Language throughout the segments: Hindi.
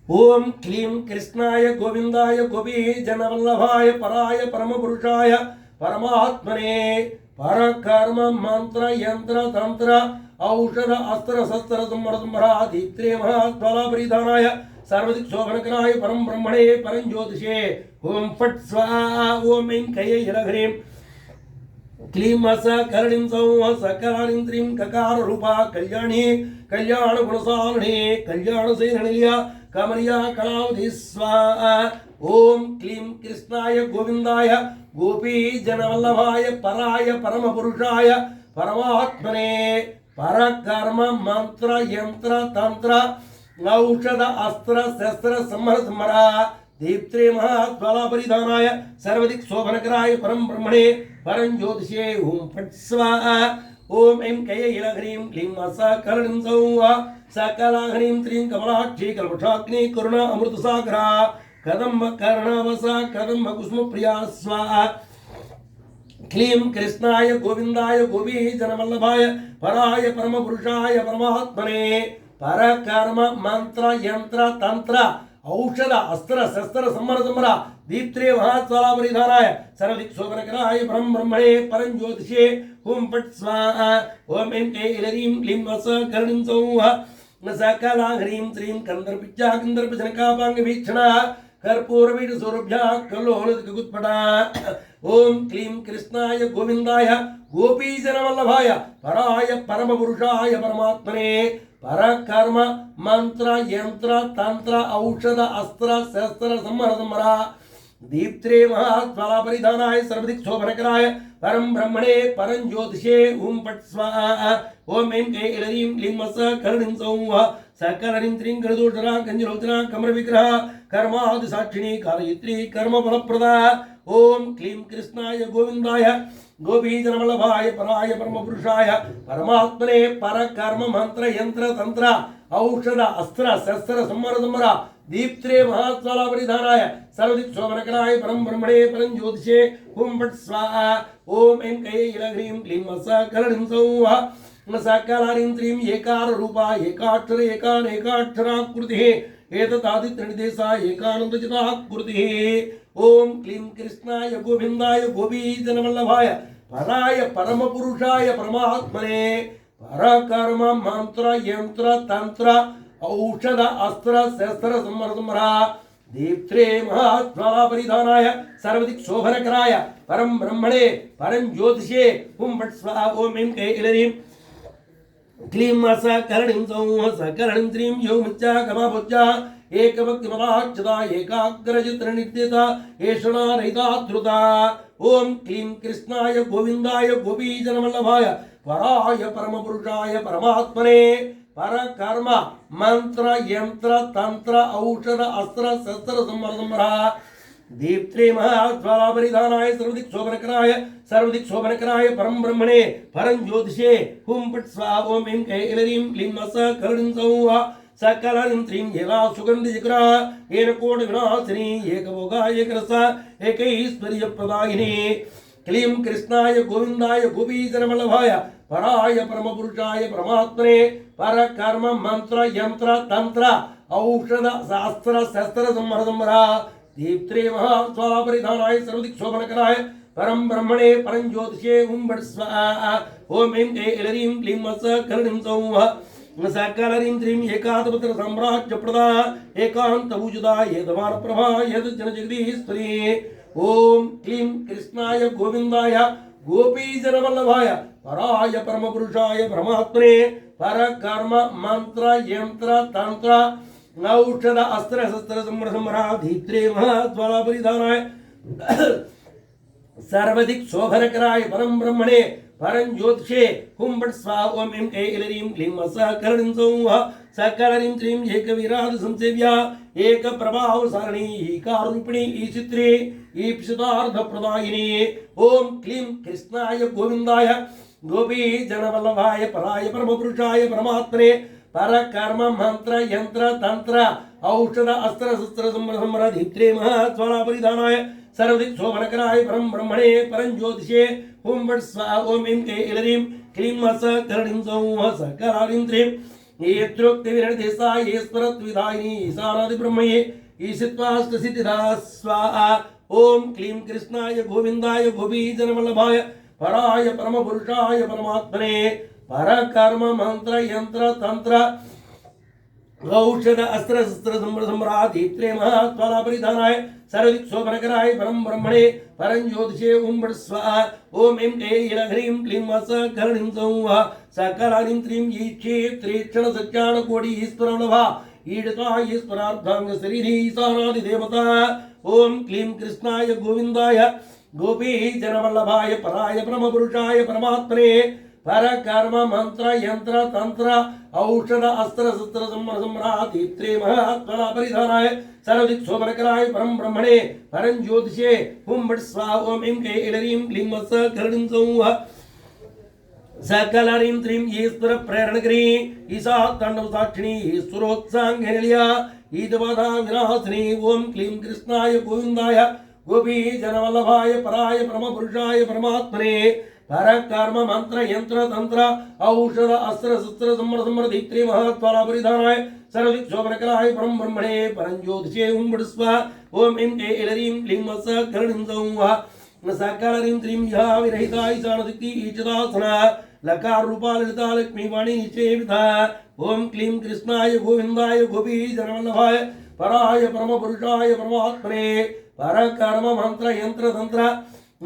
ओम क्लीं कृष्णाय गोविंदाय गोपीजनवल्लभाय पराय परमपुरुषाय परमात्मने परकर्म मंत्र यंत्र तंत्र औषध अस्त्र शस्त्र संवरसंवरा दीप्त्रे महाज्वालापरिधानाय सर्वदिक् शोभनकराय परम ब्रह्मणे परम ज्योतिषे ओम फट् स्वाहा ओम ऐं कैयलह्रीं क्लीं सकरणीं सौः सकलानीं त्रीं ककार रूपा कल्याणी कल्याण गुणसालिनी कल्याण सेननिलया कमलिया कलावधि स्वाहा ओम क्लीं कृष्णाय गोविंदाय गोपी जनवल्लभाय पराय परम पुरुषाय परमात्मने परकर्म मंत्र यंत्र तंत्र औषध अस्त्र शस्त्र संहर संहरा दीप्त्रे महाज्वालापरिधानाय सर्वदिक् शोभनकराय परम ब्रह्मणे परम ज्योतिषे ओम फट् स्वाहा ओम ऐं कैयलह्रीं क्लीं सकरणीं सौः सकलाह्रीं त्रीं कमलाक्षी कल्पषाग्नि करुणा अमृतसागरा कदम्ब कर्णवसा कदम्ब कुसुमप्रिया स्वाहा क्लीं कृष्णाय गोविंदाय गोपीजनवल्लभाय पराय परमपुरुषाय परमात्मने परकर्म मंत्र यंत्र तंत्र औषध अस्त्र शस्त्र संहर संहरा दीप्त्रे महाज्वालापरिधानाय सर्वदिक् शोभनकराय परम ब्रह्मणे परम ज्योतिषे ओम फट् स्वाहा ओम ऐं कैयलह्रीं क्लीं सकरणीं सौः सकलाह्रीं त्रीं कंदर्पिज्जा कंदर्पजनकापाङ्गवीक्षणा कर्पूरवीट सौरभ्या कल्लोलगुत्पटा ओम क्लीं कृष्णाय गोविंदाय गोपीजनवल्लभाय पराय परमपुरुषाय परमात्मने परकर्म मंत्र यंत्र तंत्र औषध अस्त्र शस्त्र संहर संहरा दीप्त्रे महाज्वालापरिधानाय सर्वदिक् शोभनकराय परम ब्रह्मणे परम ज्योतिषे ओम फट् स्वाहा ओम ऐं कैयलह्रीं क्लीं सकरणीं सौः सकलनीं त्रीं गणदूषणा कंजलोचना कमलविग्रहा कर्मादिसाक्षिणी कारयित्री कर्मफलप्रदा ओम क्लीं कृष्णाय गोविंदाय गोपीजनवल्लभाय पराय परमपुरुषाय परमात्मने परकर्म मंत्र यंत्र तंत्र औषध अस्त्र शस्त्र संहर संहरा दीप्त्रे महाज्वालापरिधानाय सर्वदिक् शोभनकराय परम ब्रह्मणे परम ज्योतिषे ओम फट् स्वाहा ओम ऐं कैयलह्रीं क्लीं सकरणीं सौः सकलानीं त्रीं एकार रूपा एकाक्षर एकाक्षराकृतिः एतदादित्यनिर्देशा एकानन्दचिताकृतिः ओम क्लीं कृष्णाय गोविंदाय गोपीजनवल्लभाय पराय परमपुरुषाय परमात्मने परकर्म मंत्र यंत्र तंत्र औषध अस्त्र शस्त्र संहर संहरा दीप्त्रे महाज्वालापरिधानाय सर्वदिक् शोभनकराय परम ब्रह्मणे परम ज्योतिषे ओम फट् स्वाहा ओम ऐं कैयलह्रीं क्लीं सकरणीं सौः सकरणीं त्रीं योमिच्छा कमाभुज्जा एकभक्तिमदाक्षता एकाग्रचित्रनिर्देता एषणा रहिता धृता ओम क्लीं कृष्णाय गोविंदाय गोपीजनवल्लभाय पराय परमपुरुषाय परमात्मने परकर्म मंत्र यंत्र तंत्र औषध अस्त्र शस्त्र संहर संहरा दीप्त्रे महाज्वालापरिधानाय सर्वदिक् शोभनकराय परम ब्रह्मणे परम ज्योतिषे ओम फट् स्वाहा ओम ऐं कैयलह्रीं क्लीं सकरणीं सौः सकलानीं त्रीं एला सुगन्धिजिग्रा एनकोट विनाशिनी एकभोगा एकरसा एकैश्वर्यप्रदायिनी क्लीं कृष्णाय गोविंदाय गोपीजनवल्लभाय पराय परमपुरुषाय परमात्मने परकर्म मंत्र यंत्र तंत्र औषध शास्त्र शस्त्र संहर संहरा दीप्त्रे महाज्वालापरिधानाय सर्वदिक् शोभनकराय परम ब्रह्मणे परम ज्योतिषे ओम फट् स्वाहा ओम ऐं कैयलह्रीं क्लीं सकरणीं सौः सकलनीं त्रीं एकादपत्र साम्राज्यप्रदा एकान्तभुजदा एतमानप्रभा यद्जनजगदीश्वरी ओम क्लीं कृष्णाय गोविंदाय गोपीजनवल्लभाय पराय परमपुरुषाय परमात्मने परकर्म मंत्र यंत्र तंत्र औषध अस्त्र शस्त्र संहर संहरा दीप्त्रे महाज्वालापरिधानाय सर्वदिक् शोभनकराय परम ब्रह्मणे परम ज्योतिषे ओम फट् स्वाहा ओम ऐं कैयलह्रीं क्लीं सकरणीं सौः सकलनीं त्रीं एकवीराद संसेव्या एकप्रभावसारिणी ईकारूपिणी ईचित्रे ईप्सितार्थप्रदायिनी ओम क्लीं कृष्णाय गोविंदाय गोपीजनवल्लभाय पराय परमपुरुषाय परमात्मने परकर्म मंत्र यंत्र तंत्र औषध अस्त्र शस्त्र संहर संहरा दीप्त्रे महाज्वालापरिधानाय सर्वदिक् शोभनकराय परम ब्रह्मणे परम ज्योतिषे ओम फट् स्वाहा ओम ऐं कैयलह्रीं क्लीं सकरणीं सौः सकलानीं त्रीं येत्रोक्तिविनिर्देशाय ईश्वरत्विधायिनी ईशानादिब्रह्मये ईशित्वाष्टसिद्धिदा स्वाहा। ओम क्लीं कृष्णाय गोविंदाय गोपीजनवल्लभाय पराय परमपुरुषाय परमात्मने परकर्म मंत्र यंत्र तंत्र औषध अस्त्र शस्त्र सम्राधित्रे महात्वाला परिधानाय सर्वदिक्शोभनकराय परम ब्रह्मणे परं ज्योतिषे ओम बट स्वाहा। ओम ऐं ऐं ह्रीं क्लीं सकरणीं सौः सकलानीं त्रीं ईक्षे त्रेक्षण सच्चाण कोटि ईश्वरवल्लभा ईडता ईश्वरार्धांग शरीरी ईशानादि देवता। ओम क्लीं कृष्णाय गोविंदाय गोपी जनवल्लभाय पराय परमपुरुषाय परमात्मने परकर्म मंत्र यंत्र तंत्र औषध अस्त्र शस्त्र सम्राधित्रे महात्मना परिधानाय सर्वदिक्शोभनकराय परम ब्रह्मणे परं ज्योतिषे हुं बट स्वाहा। ओम ऐं ऐं ह्रीं क्लीं सकरणीं सौः सकलरीं त्रीं ईश्वर प्रेरणकरी ईशा तांडव साक्षिणी ईश्वरोत्सांगनिलया ईदवधा विनाशिनी। ओम क्लीं कृष्णाय गोविंदाय गोपी जनवल्लभाय पराय परमपुरुषाय परमात्मने परकर्म मंत्र यंत्र तंत्र औषध अस्त्र शस्त्र सम्राधित्रे महात्वाला परिधानाय सर्वदिक्शोभनकराय परम ब्रह्मणे परं ज्योतिषे हुं बट स्वाहा। ओम ऐं ऐं ह्रीं क्लीं सकरणीं सौः सकलरीं त्रीं या विरहिता ईशानशक्ति ईचदासना लकार रूपा ललिता लक्ष्मी वाणी निचेविता। ओम क्लीं कृष्णाय गोविंदाय गोपी जनवल्लभाय पराय परमपुरुषाय परमात्मने परकर्म मंत्र यंत्र तंत्र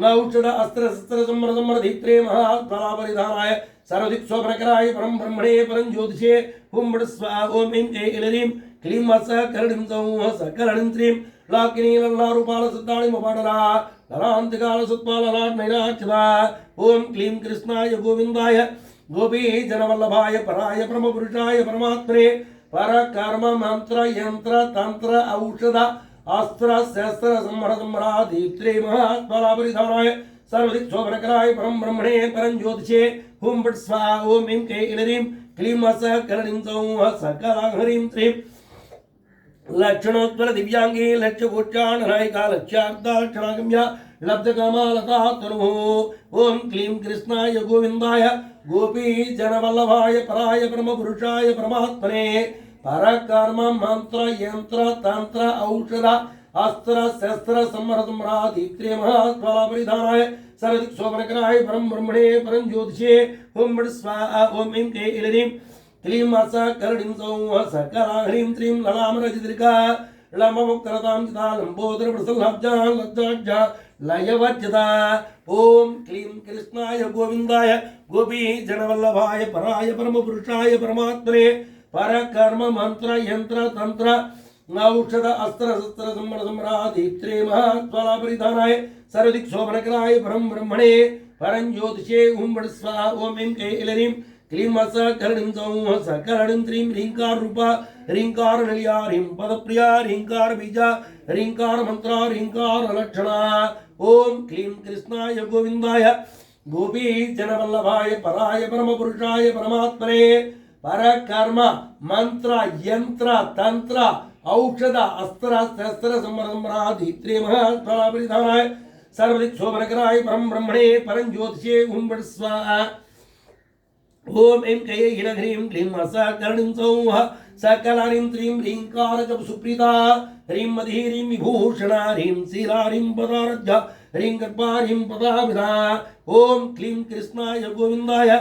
औषध अस्त्र शस्त्र सम्राधित्रे महात्वाला परिधानाय सर्वदिक्शोभनकराय परम ब्रह्मणे परं ज्योतिषे हुं बट स्वाहा। ओम ऐं ऐं ह्रीं क्लीं सकरणीं सौः सकलनीं त्रीं लाकिनी लल्लारूपाल सिद्धाणि मपाडला ललान्तिकाल सत्पाल ललाट्नैराच्युता। ओम क्लीं कृष्णाय गोविंदाय गोपी जनवल्लभाय पराय परमपुरुषाय परमात्मने परकर्म मंत्र यंत्र तंत्र औषध अस्त्र शस्त्र सम्राधित्रे महात्वाला परिधानाय सर्वदिक्शोभनकराय परम ब्रह्मणे परं ज्योतिषे हुं बट स्वाहा। ओम ऐं ऐं ह्रीं क्लीं सकरणीं सौः सकलह्रीं त्रीं लक्षणोत्तर दिव्यांगी लक्ष्यगोच्चारणनायिका लक्ष्यार्था लक्षणागम्या लब्धकामालता तनुः। ओम क्लीं कृष्णाय गोविंदाय गोपी जनवल्लभाय पराय परमपुरुषाय परमात्मने परकर्म मंत्र यंत्र तंत्र औषध अस्त्र शस्त्र सम्राधित्रे महात्वाला परिधानाय सर्वदिक्शोभनकराय परम ब्रह्मणे परं ज्योतिषे हुं बट स्वाहा। ओम ऐं ऐं ह्रीं क्लीं सकरणीं सौः सकलह्रीं त्रीं ललामरचित्रिका लम्बमुक्तरतां चिता लम्बोदर प्रसल्लब्जा लज्जाज्जा लयवर्जिता। ओम क्लीं कृष्णाय गोविंदाय गोपी जनवल्लभाय पराय परमपुरुषाय परमात्मने परकर्म मंत्र यंत्र तंत्र औषध अस्त्र शस्त्र सम्राधित्रे महात्वाला परिधानाय सर्वदिक्शोभनकराय परम ब्रह्मणे परं ज्योतिषे हुं बट स्वाहा। ओम ऐं ऐं ह्रीं क्लीं सकरणीं सौः सकलनीं त्रीं ह्रींकार रूपा ह्रींकार निलया ह्रीं पदप्रिया ह्रींकार बीजा ह्रींकार मंत्रा ह्रींकार लक्षणा। ओम क्लीं कृष्णाय गोविंदाय गोपी जनवल्लभाय पराय परमपुरुषाय परमात्मने परकर्म मंत्र यंत्र तंत्र औषध अस्त्र शस्त्र सम्राधित्रे महात्वाला परिधानाय सर्वदिक्शोभनकराय परम ब्रह्मणे परं ज्योतिषे हुं बट स्वाहा। ओम ऐं ऐं ह्रीं क्लीं सकरणीं सौः सकलानीं त्रीं ह्रींकार सुप्रीता ह्रीं मधी ह्रीं विभूषणा ह्रीं शीला ह्रीं पदारज्जा ह्रीं गर्भा ह्रीं पदाभिधा। ओम क्लीं कृष्णाय गोविंदाय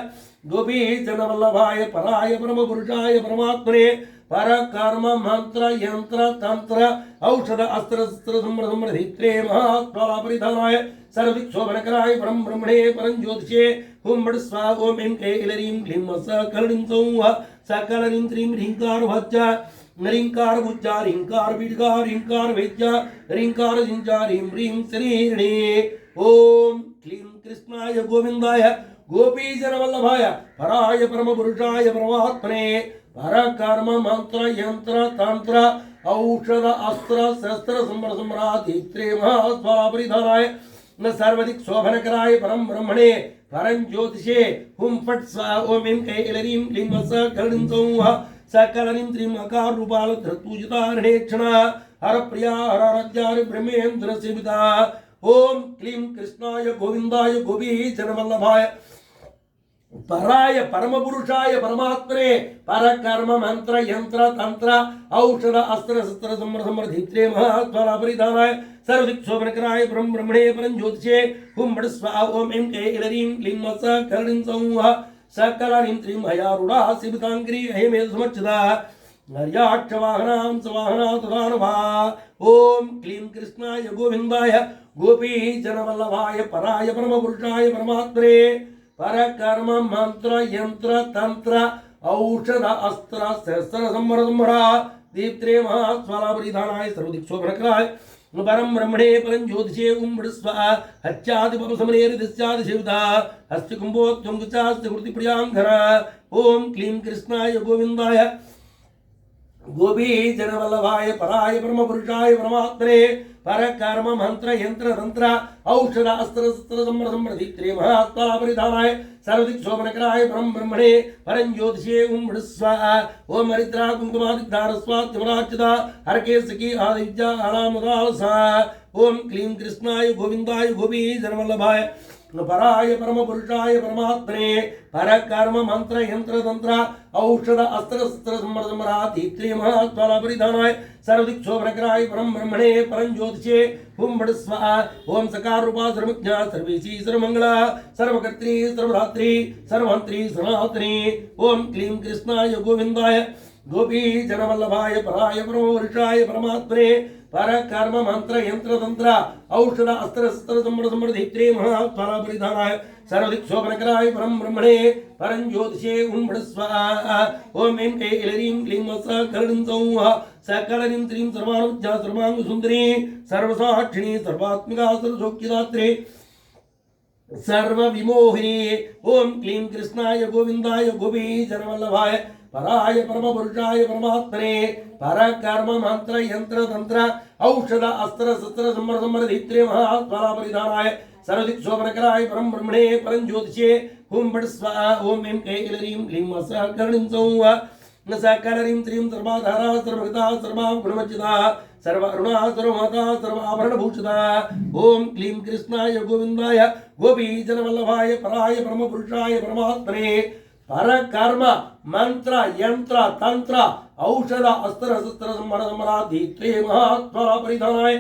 गोपी जनवल्लभाय पराय परमपुरुषाय परमात्मने परकर्म मंत्र यंत्र तंत्र औषध अस्त्र शस्त्र सम्राधित्रे महात्वाला परिधानाय सर्वदिक्शोभनकराय परम ब्रह्मणे परं ज्योतिषे हुं बट स्वाहा। ओम ऐं ऐं ह्रीं क्लीं सकरणीं सौः सकलनीं त्रीं ह्रींकार भज्जा ह्रींकार भुज्जा ह्रींकार बीडगा ह्रींकार वेज्जा ह्रींकार जिंजा ह्रीं ह्रीं श्रीहृणे। ओम क्लीं कृष्णाय गोविंदाय गोपी जनवल्लभाय पराय परमपुरुषाय परमात्मने परकर्म मंत्र यंत्र तंत्र औषध अस्त्र शस्त्र सम्राधित्रे महात्वाला परिधानाय सर्वदिक्शोभनकराय परम ब्रह्मणे परं ज्योतिषे हुं फट् स्वाहा। ओम ऐं ऐं ह्रीं क्लीं सकरणीं सौः सकलनीं त्रीं अकार रूपाल धृतपूजिता हृणेक्षणा हरप्रिया हररज्जा ब्रह्मेन्द्र सेविता। ओम क्लीं कृष्णाय गोविंदाय गोपी जनवल्लभाय पराय परम पुरुषाय परमात्मने पर कर्म मंत्र यंत्र तंत्र औषध अस्त्र शस्त्र समृद्धित्रे महात्मना परिधानाय सर्वदिक्शोभनकराय ब्रह्म ब्रह्मणे परं ज्योतिषे हुम बड़ स्वा ओम ऐं क्लीं ऐलरीं क्लीं मस करणीं सौः सकलानीं त्रीं हयारूढा शिवताङ्ग्री अहेमेव समर्चिता नर्याक्षवाहनां सवाहना तदानुभा ओम क्लीं कृष्णाय गोविन्दाय गोपी जनवल्लभाय पराय परमपुरुषाय परमात्मने पर कर्म मंत्र यंत्र तंत्र औषध अस्त्र शस्त्र संवरा दीप्त्रे महास्वाला परिधानाय सर्वदिक्शोभनकराय परम ब्रह्मणे परं ज्योतिषे उम्बड़स्व हच्चादिपमसमनेरिदस्यादि शिवता हस्ति कुंभोत्तुंगचास्ति कृतिप्रियांघर ओम क्लीं कृष्णाय गोविंदाय गोपी जनवल्लभाय पराय परम पुरुषाय परमात्मने पर कर्म मंत्र यंत्र तंत्र औषध अस्त्र शस्त्र समृद्धित्रे महात्मना परिधानाय सर्वदिक्शोभनकराय परम ब्रह्मणे परं ज्योतिषे उम्बड़स्व ओम हरिद्रा कुंकुमादिग्धारस्वात्यमराच्युता हरके सखी आदिविद्या आलामुदालसा ओम क्लीं कृष्णाय गोविंदाय गोपी जनवल्लभाय पराय परम पुरुषाय परमात्मने पर कर्म मंत्र यंत्र तंत्र औषध अस्त्र शस्त्र समृद्धित्रे महात्मना परिधानाय सर्वदिक्शोभनकराय परम ब्रह्मणे परं ज्योतिषे हुम बड़ स्वा ओम सकार रूपा सर्वज्ञा सर्वेशी सर्वमंगला सर्वकर्त्री सर्वधात्री सर्वहंत्री सनातनी ओम क्लीं कृष्णाय गोविंदाय गोपी जनवल्लभाय पराय परमपुरुषाय परमात्मने पर कर्म मंत्र यंत्र तंत्र औषध अस्त्र शस्त्र समृद्धित्रे महात्मना परिधानाय सर्वदिक्शोभनकराय परम ब्रह्मणे परं ज्योतिषे हुम बड़ स्वा ओम ऐं ऐलरीं क्लीं मस करणीं सौः सकलनीं त्रीं सर्वानुज्ञा सर्वांग सुंदरी सर्वसाक्षिणी सर्वात्मिका सर्वसौख्यदात्री सर्वविमोहिनी ओम क्लीं कृष्णाय गोविंदाय गोपी जनवल्लभाय पराय परम पुरुषाय परमात्मने पर कर्म मंत्र यंत्र तंत्र औषध अस्त्र शस्त्र समृद्धित्रे महात्मना परिधानाय सर्वदिक्शोभनकराय परम ब्रह्मणे परं ज्योतिषे हुम बड़ स्वा ओम ऐं ऐलरीं क्लीं मस करणीं सौः सकलरीं त्रीं सर्वाधारा सर्वगता सर्वागुणमज्जिता सर्वारुणा सर्वमाता सर्वाभरणभूषिता ओम क्लीं कृष्णाय गोविंदाय गोपी जनवल्लभाय पराय परम पुरुषाय परमात्मने पर कर्म मंत्र यंत्र तंत्र औषध अस्त्र शस्त्र समृद्धित्रे महात्मना परिधानाय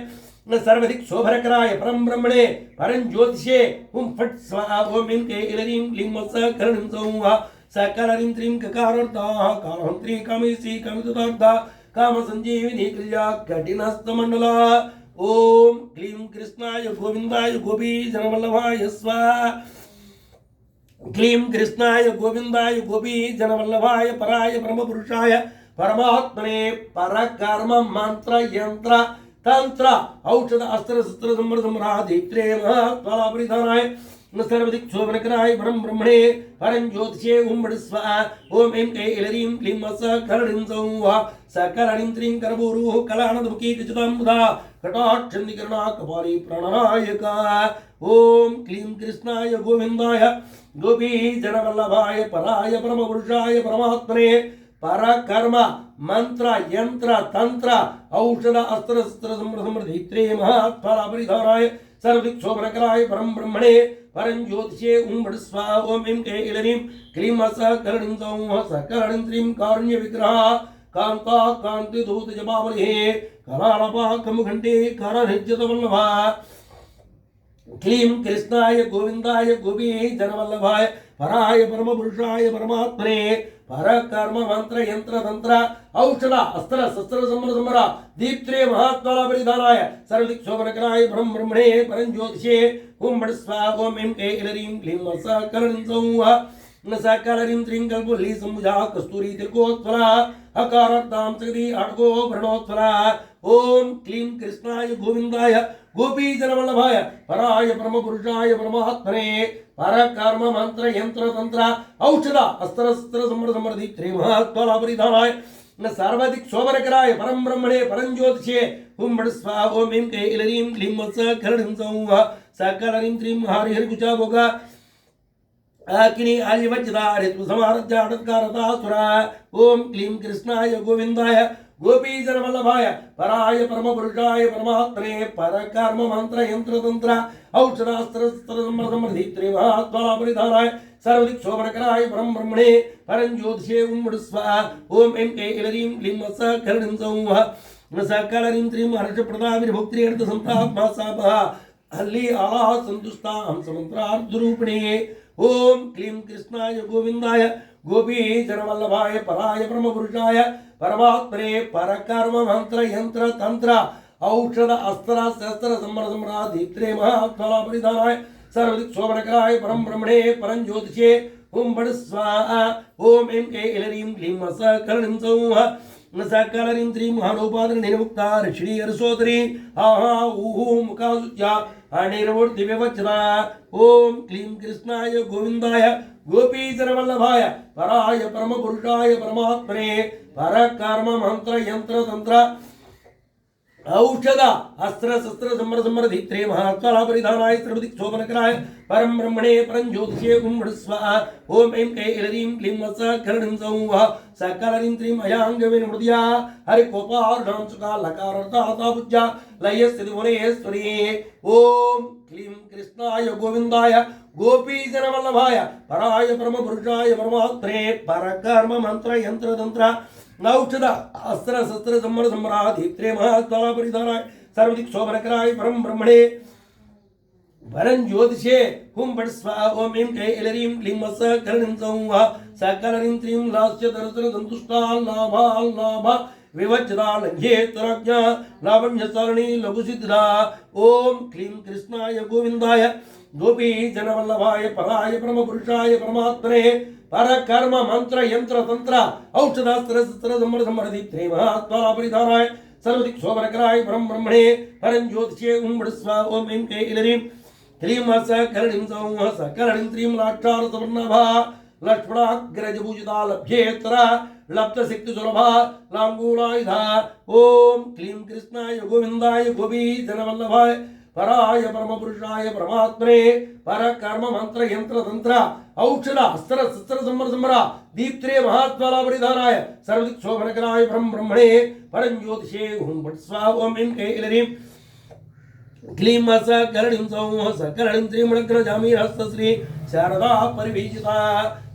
सर्वदिक्शोभनकराय परम ब्रह्मणे परं ज्योतिषे हुम फट् स्वाहा ओम ऐं ऐलरीं क्लीं मस करणीं सौः सकलरीं त्रीं ककारार्धाः कामहन्त्री कामेशी कामितदार्था काम संजीविनी क्रिया कठिनस्तमण्डला ओम क्लीं कृष्णाय गोविंदाय गोपी जनवल्लभाय स्वाहा क्लीं कृष्णाय गोविंदाय गोपी जनवल्लभाय पराय परम पुरुषाय परमात्मने पर कर्म मंत्र यंत्र तंत्र औषध अस्त्र शस्त्र समृद्धित्रे महात्मना परिधानाय सर्वदिक्शोभनकराय परम ब्रह्मणे परं ज्योतिषे हुम बड़ स्वा ओम ऐं ऐलरीं क्लीं मस करणीं सौः सकलनीं त्रीं करपूरुः कलानदमुखी कचिताम्बुधा कटाक्षन्दिकरणा कपाली प्राणनायका ओम क्लीं कृष्णाय गोविंदाय गोपी जनवल्लभाय पराय परम पुरुषाय परमात्मने पर कर्म मंत्र यंत्र तंत्र औषध अस्त्र शस्त्र समृद्धित्रे महात्मना परिधानाय सर्वदिक्शोभनकराय परम ब्रह्मणे परं ज्योतिषे हुम बड़ स्वा ओम ऐं ऐलरीं क्लीं मस करणीं सौः सकलनीं त्रीं कारुण्य विग्रहा कांता कांति धूत जपावलिः करालपाकमुखण्डे करनिज्जतवल्लभा क्लीं कृष्णाय गोविंदाय गोपी जनवल्लभाय पराय परम पुरुषाय परमात्मने पर कर्म मंत्र यंत्र तंत्र औषध अस्त्र शस्त्र समृद्धित्रे दीप्त्रे महात्मना परिधानाय सर्वदिक्शोभनकराय परम ब्रह्मणे परं ज्योतिषे हुम बड़ स्वा ओम ऐं ऐलरीं क्लीं मस करणीं सौः सकलरीं त्रीं कल्पुल्ली सम्भुजा कस्तूरी तिलकोत्पला अकारार्तां सकदी अड्गो भरणोत्पला ओम क्लीं कृष्णाय गोविंदाय गोपी जनवल्लभाय पराय परम पुरुषाय परमात्मने पर कर्म मंत्र यंत्र तंत्र औषध अस्त्र शस्त्र समृद्धित्रे महात्मना परिधानाय सर्वदिक्शोभनकराय परम ब्रह्मणे परं ज्योतिषे हुम बड़ स्वा ओम ऐं ऐलरीं क्लीं मस करणीं सौः सकलनीं त्रीं हरिहरकुचा भोगा अकिनी आलिवज्जदा ऋतु समारज्जाटत्कारतासुरा ओम क्लीं कृष्णाय गोविंदाय गोपीजन वल्लभाय पराय परम पुरुषाय परमात्मने परकर्म मंत्र यंत्र तंत्र औषधास्त्र समृद्धि त्रिमहात्मा परिधानाय सर्वदिक शोभनकराय परम ब्रह्मणे परं ज्योतिषे उम्मडस्वा ओम एम ए इलरीं क्लीं सकरणं सौः सकलरीं त्रीं हर्षप्रदाविर्भुक्ति अर्थ संतापमा सापः हल्ली आलाह संतुष्टां समन्त्रार्धरूपिणे ओम क्लीं कृष्णाय गोविंदाय गोपी जनवल्लभाय पराय परम पुरुषाय परमात्मने परकर्म मंत्र यंत्र तंत्र औषध अस्त्र शस्त्र सम्राधित्रे महात्मा परिधानाय सर्वदिक शोभनकराय परम ब्रह्मणे परं ज्योतिषे ओम बड़ स्वाहा ओम एम ए इलरीं क्लीं सकरणं सौः सकलरीं त्रीं महानोपादनिर्मुक्ता ऋषि अरसोदरी आहा ऊहू मुखासुज्या अनिर्वृत्ति विवचना ओम क्लीं कृष्णाय गोविंदाय गोपीजनवल्लभाय पराय परम पुरुषाय परमात्मने परकर्म मंत्र यंत्र तंत्र औषध अस्त्र शस्त्र समृद्धि महात्मा परिधानाय सर्वदिक शोभनकराय परम ब्रह्मणे परं ज्योतिषे उम्मडस्वा ओम एम ए इलरीं क्लीं सकरणं सौः सकलरीं त्रीं अयांगविनमृद्या हरिकोपार्णं सुखा लकारर्थातापुज्या लयस्थितिमुनेश्वरी ओम क्लीं कृष्णाय गोविंदाय गोपीजनवल्लभाय पराय परम पुरुषाय परमात्मने परकर्म मंत्र यंत्र तंत्र औषध अस्त्र शस्त्र सम्राधित्रे महात्मा परिधानाय सर्वदिक शोभनकराय परम ब्रह्मणे परं ज्योतिषे हुम बड़ स्वाहा ओम एम ए इलरीं क्लीं सकरणं सौः सकलरीं त्रीं लास्य दर्शन संतुष्टा लाभा विवज्रा लंघेतराज्ञा लावण्यसारणी लघुसिद्धा ओम क्लीं कृष्णाय गोविंदाय गोपी जनवल्लभाय पराय परम पुरुषाय परमात्मने परकर्म मंत्र यंत्र तंत्र औषधास्त्र शस्त्र समृद्धि महात्मा परिधानाय सर्वदिक शोभनकराय परम ब्रह्मणे परं ज्योतिषे उम्मडस्वा ओम एम ए इलरीं क्लीं सकरणं सौः सकलरीं त्रीं लाक्षार सवर्णभा लक्ष्मणाग्रजभुजिता लभ्येतरा लब्धशक्ति सुलभा लांगूलायुधा ओम क्लीं कृष्णाय गोविंदाय गोपी जनवल्लभाय पराय परम पुरुषाय परमात्मने परकर्म मंत्र यंत्र तंत्र औषध अस्त्र शस्त्र सम्रा दीप्त्रे महात्मा परिधानाय सर्वदिक शोभनकराय परम ब्रह्मणे परं ज्योतिषे ओम बड़ स्वाहा ओम एम ए इलरीं क्लीं सकरणं सौः सकलरीं त्रिमणग्रजामी हस्तश्री शारदा परिवीजिता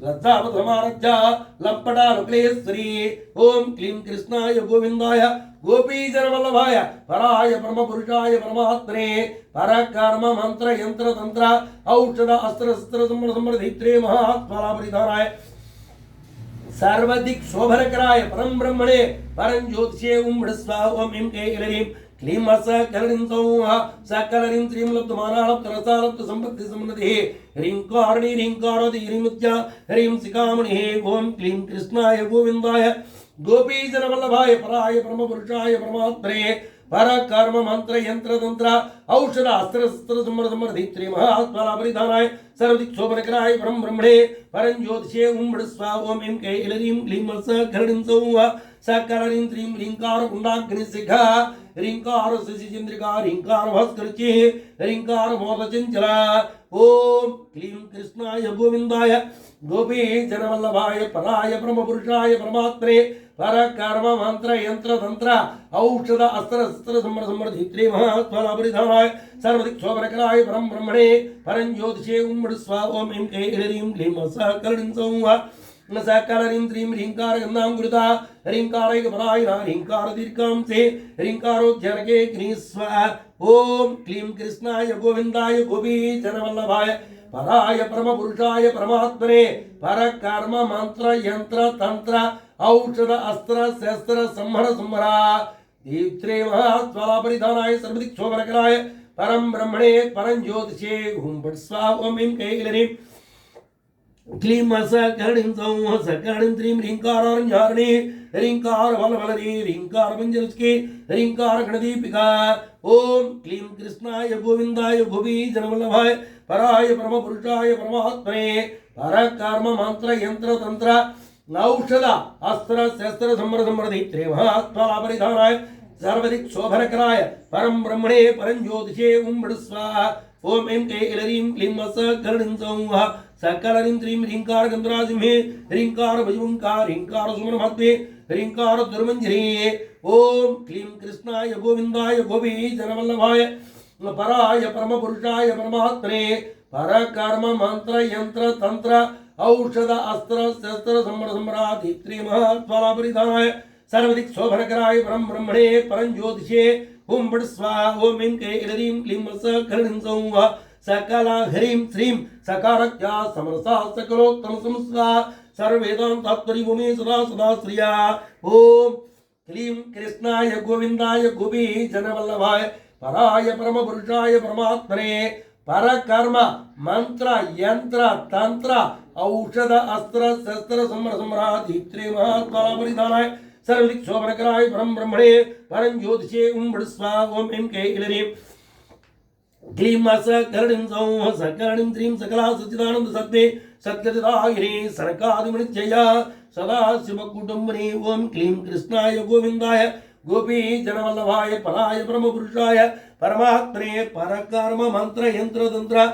लज्जापथमारज्जा लम्पटानुक्लेश्वरी ओम क्लीं कृष्णाय गोविंदाय गोपीजनवल्लभाय पराय परम पुरुषाय परमात्मने परकर्म मंत्र यंत्र तंत्र औषध अस्त्र शस्त्र समृद्धि महात्मा परिधानाय सर्वदिक शोभनकराय परम ब्रह्मणे परं ज्योतिषे उम्मडस्वा ओम एम ए इलरीं क्लीं सकरणं सौः सकलरीं त्रीं लब्धमानालब्धरसालब्ध संपत्ति समृद्धि ह्रींकारणी ह्रींकारोति ह्रीमुत्या ह्रीं शिखामणिः ओम क्लीं कृष्णाय गोविंदाय गोपीजनवल्लभाय पराय परम पुरुषाय परमात्मने परकर्म मंत्र यंत्र तंत्र औषध अस्त्र शस्त्र समृद्धि महात्मा परिधानाय सर्वदिक शोभनकराय परम ब्रह्मणे परं ज्योतिषे उम्मडस्वा ओम एम ए इलरीं क्लीं सकरणं सौः सकलरीं त्रीं ह्रींकार कुंडाग्निशिखा ह्रींकार शशिचंद्रिका ह्रींकार भास्करची ह्रींकार मोदचंचला ओम क्लीं कृष्णाय गोविंदाय गोपी जनवल्लभाय पराय परम पुरुषाय परमात्मने परकर्म मंत्र यंत्र तंत्र औषध अस्त्र शस्त्र समृद्धि महात्मा परिधानाय सर्वदिक शोभनकराय परम ब्रह्मणे परं ज्योतिषे उम्मडस्वा ओम एम ए इलरीं क्लीं सकरणं सौः सकलरीं त्रीं ह्रींकार गन्धांगुरुता ह्रींकारैकपरायणा ह्रींकार दीर्घांसे ह्रींकारोज्जनके ग्नीस्वा ओम क्लीं कृष्णाय गोविंदाय गोपी जनवल्लभाय पराय परम पुरुषाय परमात्मने परकर्म मंत्र यंत्र तंत्र औषध अस्त्र शस्त्र सम्रा दीप्त्रे महात्मा परिधानाय सर्वदिक शोभनकराय परम ब्रह्मणे परं ज्योतिषे हुम बड़ स्वाहा ओम एम ए इलरीं क्लीं सकरणं सौः सकरणं त्रीं ह्रींकारारण्यारणे ह्रींकार बलबलरी ह्रींकार मंजरस्के ह्रींकार गणदीपिका ओम क्लीं कृष्णाय गोविंदाय गोपी जनवल्लभाय पराय परम पुरुषाय परमात्मने परकर्म मंत्र यंत्र तंत्र औषध अस्त्र शस्त्र समृद्धि महात्मा परिधानाय सर्वदिक शोभनकराय परम ब्रह्मणे परं ज्योतिषे उम्मड स्वाहा ओम एम ए इलरीं क्लीं सकरणं सौः सकलरीं त्रीं ह्रींकार गंधराजिम्हे ह्रींकार भजवंकार ह्रींकार सुमनमहात्मे ह्रींकार दुर्मंजरी ओम क्लीं कृष्णाय गोविंदाय गोपी जनवल्लभाय पराय परम पुरुषाय परमात्मने पर कर्म मंत्र यंत्र तंत्र औषध अस्त्र शस्त्र सम्र सम्राधि त्रिमहात्मला परिधानाय सर्वदिक् शोभनकराय परम ब्रह्मणे परम ज्योतिषे ओम बट स्वाहा ओम ऐं कैलरीं क्लीं सकरणीं सौः सकला ह्रीं श्रीं सकारक्या समरसा सकलोत्तम संस्वा सर्ववेदांतात्मनि भूमि सदा सदा श्रिया ओम क्लीं कृष्णाय गोविंदाय गोपी जनवल्लभाय पराय परम पुरुषाय परमात्मने पर कर्म मंत्र यंत्र तंत्र औषध अस्त्र शस्त्र सम्र सम्राधि त्रिमहात्मला परिधानाय सर्वदिक् शोभनकराय परम ब्रह्मणे परम ज्योतिषे ओम बट स्वाहा ओम ऐं कैलरीं क्लीं सकरणीं सौः सकरणीं श्रीं सकला सच्चिदानंद सत्ते सत्यदायिनी सरकादिमृत्यया सदा शिवकुटुम्बिनी ओम क्लीं कृष्णाय गोविंदाय गोपी जनवल्लभाय पराय परम पुरुषाय परमात्मने परकर्म मंत्र यंत्र तंत्र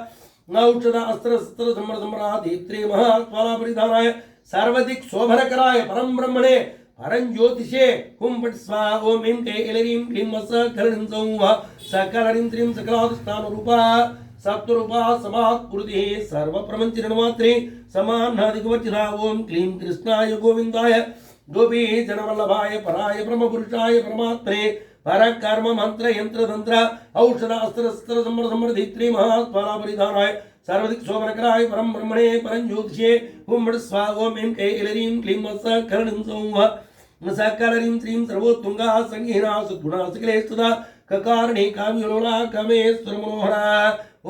औषध अस्त्र शस्त्र सम्र सम्राधि त्रिमहात्मला परिधानाय सर्वदिक् शोभनकराय परम ब्रह्मणे परं ज्योतिषे हुं फट् स्वाहा ओम ऐं कैलरीं क्लीं सकरणीं सौः सकलरीं श्रीं सकलाधिष्ठानरूपा सत्वरूपा समात्कृतिः सर्वप्रपञ्चनिर्मात्री समानाधिकवर्जिता ओम क्लीं कृष्णाय गोविंदाय गोपी जनवल्लभाय पराय परम पुरुषाय परमात्मने पर कर्म मंत्र यंत्र तंत्र औषध अस्त्र शस्त्र सम्र समृद्धि त्रिमहात्मला परिधानाय सर्वदिक् शोभनकराय परम ब्रह्मणे परं ज्योतिषे हुं फट् स्वाहा ओम ऐं कैलरीं क्लीं सकरणीं सौः सकलरीं श्रीं सर्वोत्तुंगा संगीना सद्गुणा सकलेस्तुता ककारणी काव्यलोला कामेश्वर मनोहरा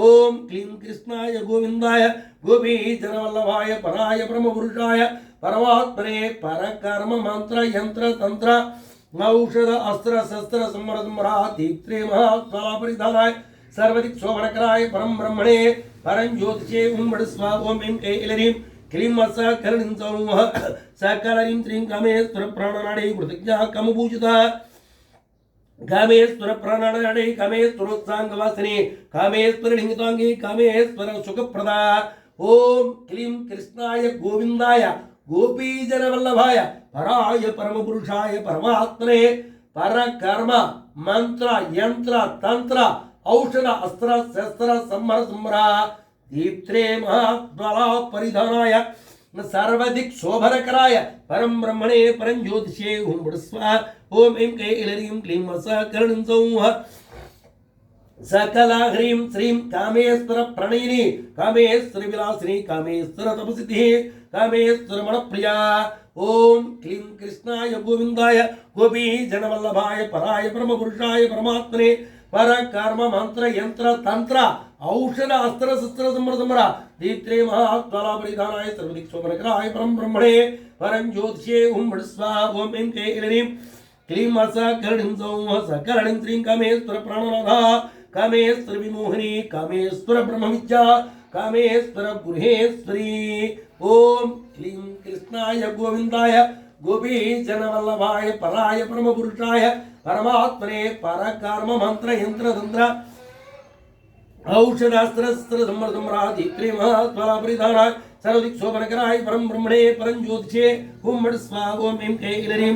ओम क्लीं कृष्णाय गोविंदाय गोपी जनवल्लभाय पराय परम पुरुषाय परमात्मने पर कर्म मंत्र यंत्र तंत्र औषध अस्त्र शस्त्र सम्र सम्राधि त्रिमहात्मला परिधानाय सर्वदिक् शोभनकराय परम ब्रह्मणे परं ज्योतिषे ओम फट् स्वाहा ओम ऐं कैलरीं क्लीं सकरणीं सौः सकलरीं श्रीं कामेश्वर प्राणनाडे प्रतिज्ञा कामभूषिता कामेश्वर प्राणनाडे कामेश्वरोत्सांगवासिनी कामेश्वर लिंगितांगी कामेश्वर सुखप्रदा ओम क्लीं कृष्णाय गोविंदाय गोपी जनवल्लभाय पराय परम पुरुषाय परमात्मने पर कर्म मंत्र यंत्र तंत्र औषध अस्त्र शस्त्र सम्र सम्राधि त्रिमहात्मला परिधानाय सर्वदिक् शोभनकराय परम ब्रह्मणे परं ज्योतिषे हुं फट् स्वाहा ओम ऐं कैलरीं क्लीं सकरणीं सौः सकला ह्रीं श्रीं कामेश्वर प्रणयिनी कामेश्वर विलासिनी कामेश्वर तपसिद्धिः कामेश्वर मनप्रिया ओम क्लीं कृष्णाय गोविंदाय गोपी जनवल्लभाय पराय परम पुरुषाय परमात्मने पर कर्म मंत्र यंत्र तंत्र औषध अस्त्र शस्त्र सम्र सम्राधि त्रिमहात्मला परिधानाय सर्वदिक् शोभनकराय परम ब्रह्मणे परं ज्योतिषे हुं फट् स्वाहा ओम ऐं कैलरीं क्लीं सकरणीं सौः सकलरीं श्रीं कामेश्वर प्राणनाथा कामेश्वर विमोहिनी कामेश्वर ब्रह्मविद्या कामेश्वर गृहेश्वरी ओम क्लीं कृष्णाय गोविंदाय गोपी जनवल्लभाय पराय परम पुरुषाय परमात्मने पर कर्म मंत्र यंत्र तंत्र औषध अस्त्र शस्त्र सम्र सम्राधि त्रिमहात्मला परिधानाय सर्वदिक् शोभनकराय परम ब्रह्मणे परं ज्योतिषे हुं फट् स्वाहा ओम ऐं कैलरीं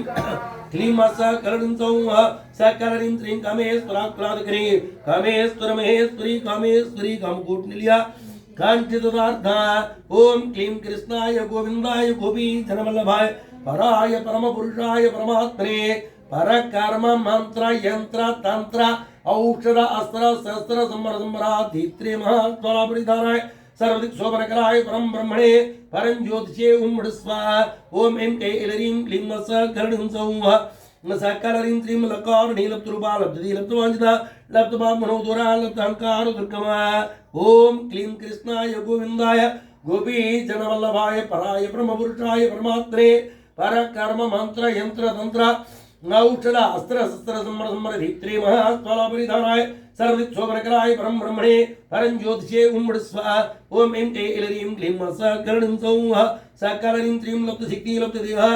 क्लीं सकरणीं सौः सकलरीं श्रीं कामेश्वराक्लादकरी कामेश्वर महेश्वरी कामेश्वरी कामकूटनिलया कांचिदार्था ओम क्लीं कृष्णाय गोविंदाय गोपी जनवल्लभाय पराय परम पुरुषाय परमात्मने पर कर्म मंत्र यंत्र तंत्र औषध अस्त्र शस्त्र सम्र सम्राधि त्रिमहात्मला परिधानाय सर्वदिक् शोभनकराय परम ब्रह्मणे परं ज्योतिषे हुं फट् स्वाहा ओम ऐं कैलरीं क्लीं सकरणीं सौः सकलरीं श्रीं लकारणी लब्धरूपा लब्धति लब्धवांछिता लब्धमा मनोदरा लब्धांकार दुर्गमा ओम क्लीं कृष्णाय गोविंदाय गोपी जनवल्लभाय पराय परम पुरुषाय परमात्मने पर कर्म मंत्र यंत्र तंत्र औषध अस्त्र शस्त्र सम्र सम्रधि त्रिमहात्मला परिधानाय सर्वदिक् शोभनकराय परम ब्रह्मणे परं ज्योतिषे हुं फट् स्वाहा ओम ऐं कैलरीं क्लीं सकरणीं सौः सकलरीं श्रीं लब्धशक्ति लब्धदेहः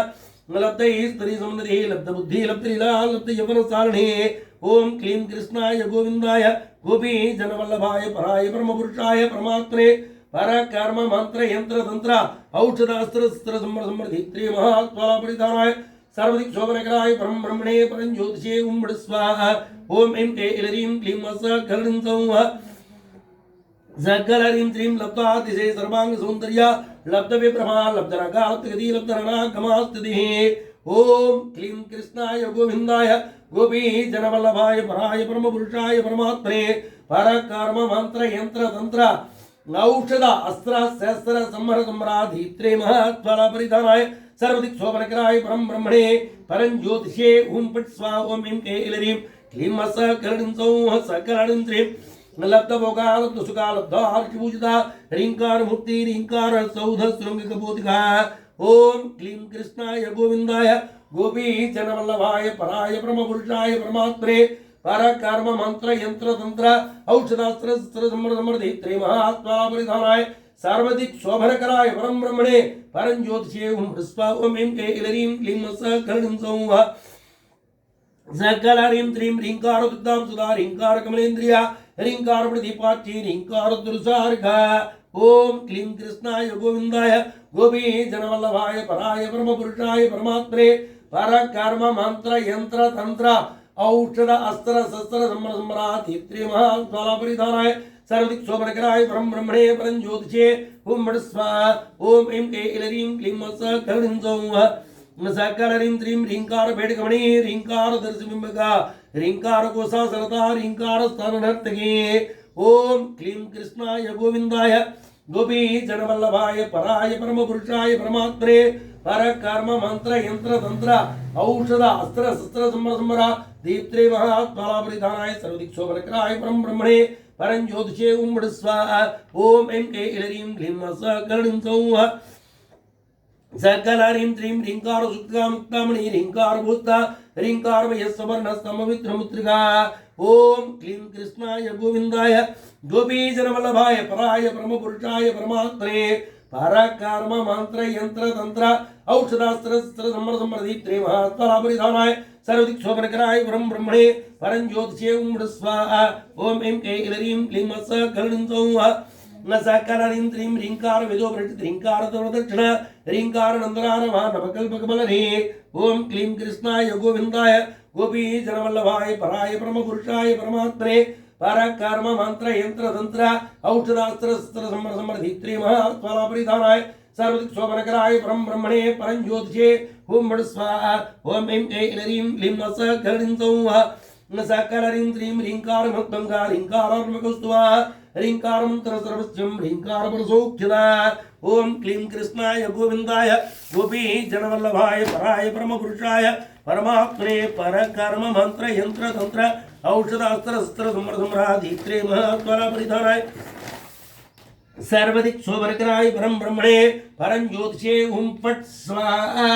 लब्धैश्वरी समृद्धिः लब्धबुद्धिः लब्धलीला लब्धयौवनसारिणीः ओम क्लीं कृष्णाय गोविंदाय गोपी जनवल्लभाय पराय परम पुरुषाय परमात्मने पर कर्म मंत्र यंत्र तंत्र औषध अस्त्र शस्त्र सम्र समृद्धि त्रिमहात्मला परिधानाय सर्वदिक् शोभनकराय परम ब्रह्मणे परं ज्योतिषे ओम बड़ स्वाहा ओम ऐं क्लीं क्लीं सकलं सौः सकलरीं त्रीं लब्धातिशे सर्वांग सौंदर्य लब्ध विभ्रमा लब्ध रगा लब्ध गति लब्ध रणगमास्तिः ओम क्लीं कृष्णाय गोविंदाय गोपी जनवल्लभाय पराय परम पुरुषाय परमात्मने पर कर्म मंत्र यंत्र तंत्र औषध अस्त्र शस्त्र संहर सम्राधित्रे महत्फल परिधानाय सर्वदिक् शोभनकराय परम ब्रह्मणे परं ज्योतिषे ओम फट् स्वाहा ओम ऐं क्लीं क्लीं सकलं सौः सकलं त्रीं लब्ध भोगा लब्ध सुखा लब्ध हर्षपूजिता ह्रींकार मूर्ति ह्रींकार सौध श्रृंग कपोतिका ओम क्लीं कृष्णाय गोविंदाय गोपी जनवल्लभाय पराय परम पुरुषाय परमात्मने पर कर्म मंत्र यंत्र तंत्र औषधास्त्र शस्त्र समृद्धित्रे महात्मा परिधानाय सर्वदिक् शोभनकराय परम ब्रह्मणे परं ज्योतिषे ओम स्वाहा ओम ऐं क्लीं सकलं सौः सकलरीं त्रीं ह्रींकार दुग्धां सुधा ह्रींकार कमलेन्द्रिया ह्रींकार प्रदीपाक्षी ह्रींकार दुर्सार्गा ओम क्लीं कृष्णाय गोविंदाय गोपी जनवल्लभाय पराय परम पुरुषाय परमात्मने पर कर्म मंत्र यंत्र तंत्र औषध अस्त्र शस्त्र सम्राधित्रे महात्मा परिधानाय सर्वदिक् शोभनकराय परम ब्रह्मणे परं ज्योतिषे ओम बड़ स्वाहा ओम ऐं क्लीं सकलं सौः सकलरीं त्रीं ह्रींकार भेटकमणि ह्रींकार दर्शबिंबका ह्रींकार कोसा सरता ह्रींकार स्थाननर्तकी ओम क्लीं कृष्णाय गोविंदाय गोपी जनवल्लभाय पराय परम पुरुषाय परमात्मने पर कर्म मंत्र यंत्र तंत्र औषध अस्त्र शस्त्र संहर दीप्त्रे महात्मा परिधानाय सर्वदिक् शोभनकराय परम ब्रह्मणे परं ज्योतिषे ओम बड़ स्वाहा ओम ऐं क्लीं सकलं सौः सकलरीं त्रीं ह्रींकार सुक्ता मुक्तामणि ह्रींकार भूता ह्रींकार वयस्वर्ण स्तमवित्रमुत्रिका ओम क्लीं कृष्णाय गोविंदाय गोपी जनवल्लभाय पराय परम पुरुषाय परमात्मने पर कर्म मंत्र यंत्र तंत्र औषधास्त्र शस्त्र समृद्धित्रे महात्मा परिधानाय सर्वदिक् शोभनकराय परम ब्रह्मणे परं ज्योतिषे ओम बड़ स्वाहा ओम ऐं क्लीं सकलं सौः सकलरीं त्रीं ह्रींकार वेदो प्रचित ह्रींकार दक्षिण ह्रींकार नंदनारवा नवकल्पकमलने ओम क्लीं कृष्णाय गोविंदाय गोपी जनवल्लभाय पराय परम पुरुषाय परमात्मने पर कर्म मंत्र यंत्र तंत्र औषधास्त्र शस्त्र समृद्धित्रे महात्मा परिधानाय सर्वदिक् शोभनकराय परम ब्रह्मणे परं ज्योतिषे ओम बड़ स्वाहा ओम ऐं क्लीं सकलं सौः सकलरीं त्रीं ह्रींकार मुक्तंगा ह्रींकारात्मकस्तुवा ह्रींकार मंत्र सर्वस्यं ह्रींकार परसौख्यदा ओम क्लीं कृष्णाय गोविंदाय गोपी जनवल्लभाय पराय परम पुरुषाय परमात्मने पर कर्म मंत्र यंत्र तंत्र औषधास्त्र शस्त्र सम्राधित्रे महात्मा परिधानाय सर्वदिक् शोभनकराय परम ब्रह्मणे परं ज्योतिषे ओम फट् स्वाहा